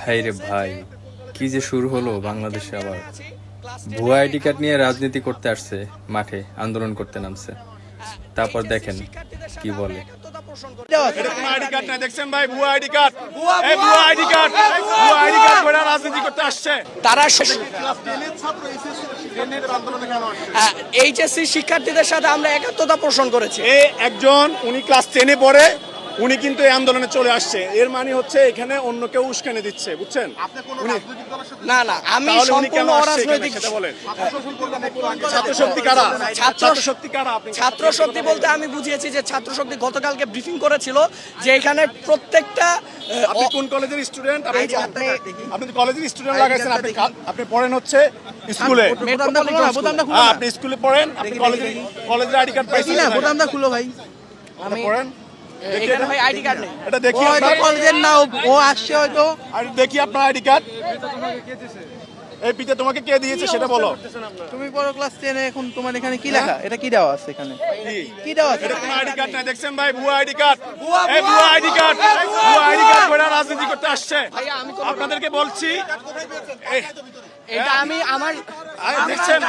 High রে ভাই, কি যে শুরু হলো বাংলাদেশে আবার। ভুয়া আইডি কার্ড নিয়ে রাজনীতি করতে আসছে, মাঠে আন্দোলন করতে নামছে। তারপর দেখেন কি বলে। আইডি কার্ড নাই দেখছেন ভাই, ভুয়া আইডি কার্ড, ভুয়া আইডি কার্ড, ভুয়া আইডি কার্ড করে রাজনীতি করতে আসছে। তারা এইচএসসি শিক্ষার্থীদের সাথে আমরা একাত্মতা পোষণ করেছি। একজন উনি ক্লাস 10-এ পড়ে, উনি কিন্তু এই আন্দোলনে চলে আসছে। এর মানে হচ্ছে এখানে অন্য কেউ উস্কানি দিচ্ছে, বুঝছেন? না না, আমি সম্পূর্ণ অরাজনৈতিক। ছাত্র শক্তি কারা? ছাত্র শক্তি কারা? ছাত্র শক্তি বলতে আমি বুঝিয়েছি যে ছাত্র শক্তি গতকালকে ব্রিফিং করেছিল যে এখানে প্রত্যেকটা। আপনি কোন কলেজের স্টুডেন্ট? আপনি কলেজের স্টুডেন্ট লাগাইছেন, আপনি পড়েন হচ্ছে স্কুলে। আপনি স্কুলে পড়েন, আপনি কলেজের আইডি কার্ড পাইছেন না? বোতামটা খুলো ভাই। আমি পড়েন, এখানে ভাই আইডি কার্ড নেই। এটা দেখি কলেজের না, ও আসছে হয়তো। আর দেখি আপনার আইডি কার্ড। এই পিতা তোমাকে কে দিয়েছে সেটা বলো। তুমি পড়ো ক্লাস 10-এ, এখন তোমার এখানে কি লেখা? এটা কি দেওয়া আছে এখানে? কি দেওয়া আছে? এটা কোনো আইডি কার্ড নাই দেখছেন ভাই, ভুয়া আইডি কার্ড, এই ভুয়া আইডি কার্ড, ভুয়া আইডি কার্ড করে রাজনীতি করতে আসছে। আপনাদেরকে বলছি এটা আমি আমার দেখছেন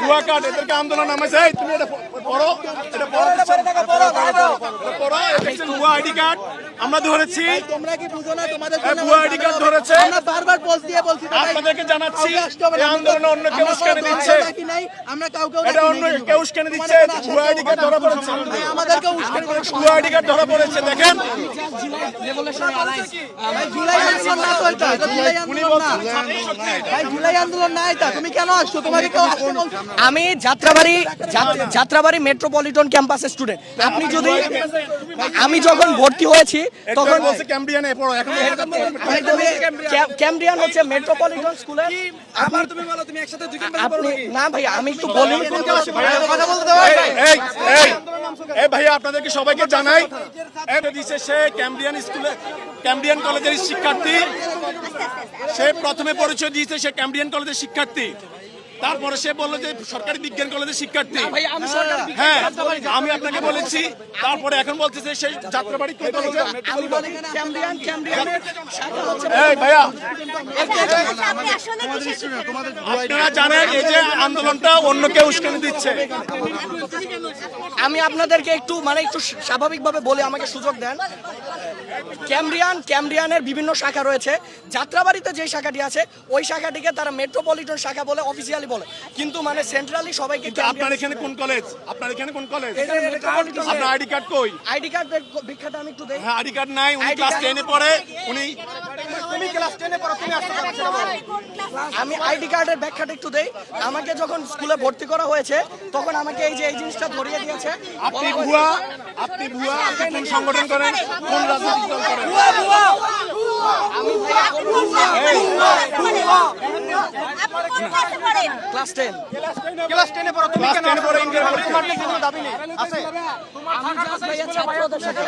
ভুয়া কার্ড, এদেরকে আন্দোলন নামাইছে। এই তুমি এটা পড়ো, এটা পড়ো, পড়ো। দেখছেন ভুয়া আইডি কার্ড আমরা ধরেছি। তোমরা কি বুঝো না? তোমাদের ভুয়া আইডি কার্ড ধরেছে। আমরা বারবার পোস্ট দিয়ে বলছি আপনাদেরকে জানাচ্ছি এই আন্দোলনে অন্য কেউ উস্কানি দিচ্ছে। আমরা কাউকে এটা অন্য কেউ উস্কানি দিচ্ছে। ভুয়া আইডি কার্ড ধরা পড়েছে, আমাদেরকে উস্কানি দিচ্ছে। ভুয়া আইডি কার্ড ধরা পড়েছে। দেখেন জুলাই আন্দোলন না তো, এটা জুলাই আন্দোলন না ভাই, জুলাই আন্দোলন না এটা। তুমি কেন আসছো? তোমাকে কেউ আসতে বলছে? আমি যাত্রাবাড়ি মেট্রোপলিটন ক্যাম্পাসের স্টুডেন্ট। আপনি যদি আমি যখন ভর্তি হয়েছি তখন বলছে ক্যাম্ব্রিয়ানে পড়ো। এখন ক্যাম্ব্রিয়ান হচ্ছে মেট্রোপলিটন স্কুলে। আপনি না ভাই, আমি একটু বলি। কথা বলতে দাও। এই ভাইয়া আপনাদেরকে সবাইকে জানাই, এটা দিছে সে ক্যাম্ব্রিয়ান স্কুলে, ক্যাম্ব্রিয়ান কলেজের শিক্ষার্থী। সে প্রথমে পরিচয় দিয়েছে সে ক্যাম্ব্রিয়ান কলেজের শিক্ষার্থী, তারপরে সে বললো যে সরকারি বিজ্ঞান কলেজের শিক্ষার্থী। হ্যাঁ, আমি আপনাকে বলেছি। তারপরে এখন বলতেছে সেই যাত্রাবাড়ি কোন কলেজে? এই ভাইয়া আপনারা জানেন এই যে আন্দোলনটা অন্য কেউ উস্কানি দিচ্ছে। আমি আপনাদেরকে একটু স্বাভাবিকভাবে বলে আমাকে সুযোগ দেন। ক্যাম্ব্রিয়ানের বিভিন্ন শাখা রয়েছে। যাত্রাবাড়িতে যে শাখাটি আছে ওই শাখাটিকে তারা মেট্রোপলিটন শাখা বলে অফিসিয়ালি বলে, কিন্তু সেন্ট্রালি সবাইকে। আপনার এখানে কোন কলেজ? আপনার এখানে কোন কলেজ? আপনার আইডি কার্ড কই? আইডি কার্ড বিখ্যাত আমি একটু দেই। হ্যাঁ, আইডি কার্ড নাই। উনি ক্লাস 10-এ পড়ে। তুমি ক্লাস 10-এ পড়ো, তুমি আসতে পারছো না। আমি আইডি কার্ডের ব্যাখ্যাটা একটু দেই। আমাকে যখন স্কুলে ভর্তি করা হয়েছে তখন আমাকে এই জিনিসটা ধরিয়ে দিয়েছে। আপনি ভুয়া, আপনি ভুয়া। আপনি কোন সংগঠন করেন? কোন রাজনৈতিক দল করেন? ক্লাস 10 ক্লাস 10-এ পড়ো, তুমি কেন পড়ো? ইন্ডিয়ার পরীক্ষা কোনো দাবি নেই আছে। আমি জাস্ট ভাইয়া ছাত্রদের সাথে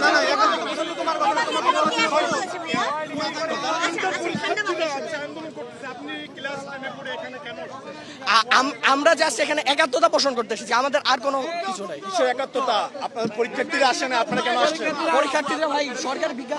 না না, এখন পর্যন্ত তোমার কথা আমরা জাস্ট এখানে একাত্মতা পোষণ করতে এসেছি, আমাদের আর কোনো কিছু নাই। কিসের একাত্মতা? আপনার পরীক্ষার্থীরা আসে না, আপনারা কেন আসছেন? পরীক্ষার্থীরা ভাই সরকারি বিজ্ঞান